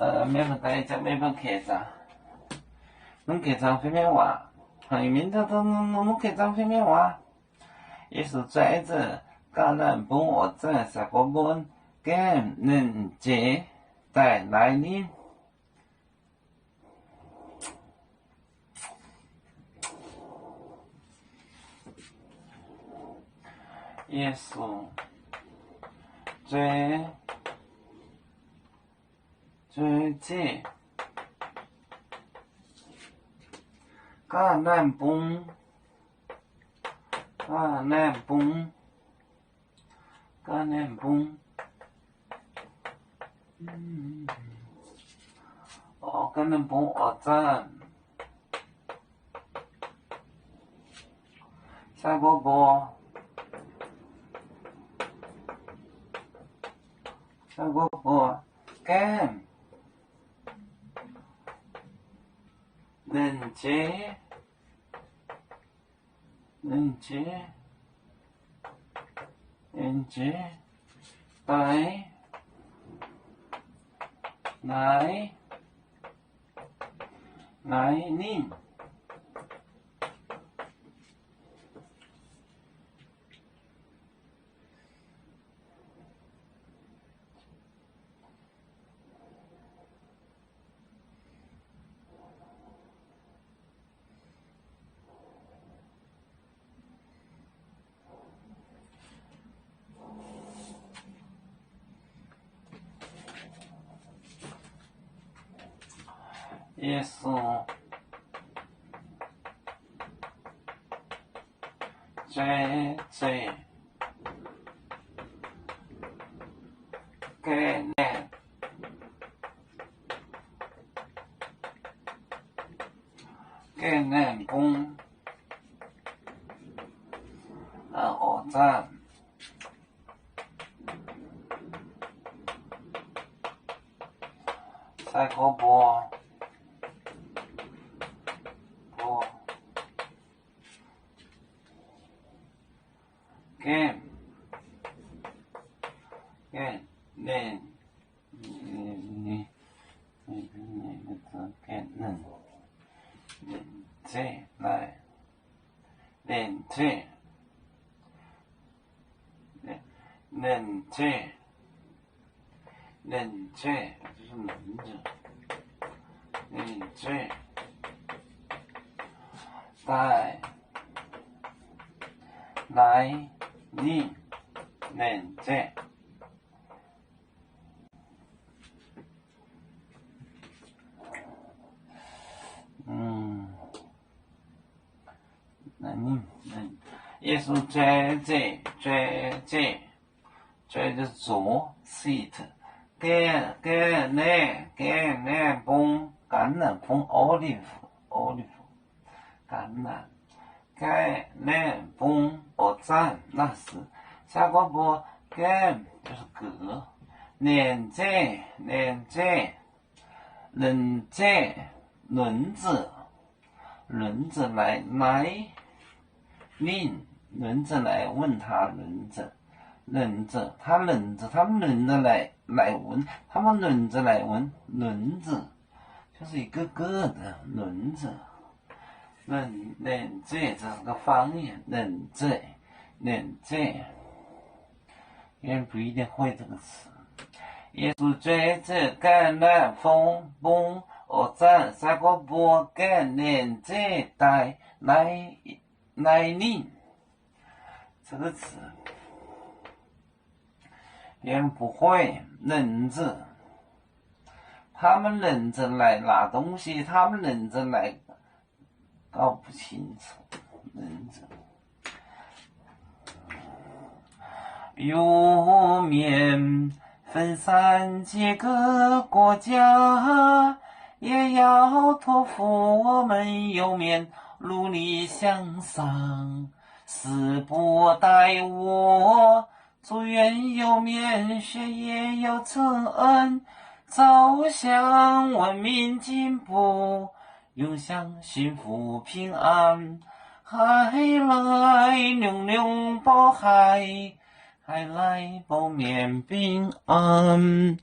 每份大家每份课程，侬课程方面话，后面都侬课程方面话，也是在这橄榄本我在三个本跟能接在来临。耶稣最近橄榄本橄榄本我在三个本跟能接来临。耶稣最概念本我在赛国波跟冷静就是冷静在来临冷静。耶稣最就是左 seat 橄榄本olive 橄榄本我在那是下个波跟就是格连接轮子来令轮着来问他轮着他们轮着来问，他们轮着来问轮着就是一个个的轮着轮着这是个方言轮着别人不一定会这个词。耶稣追着橄榄本我在三个波跟连接带来临这个词，别人不会轮着，他们轮着来拿东西，他们轮着来搞不清楚，轮着。油面分散几个国家，也要托付我们油面努力向上，死不待我，祝愿油面学业有成，走向文明进步，永享幸福平安。海来隆隆报海来报面平安。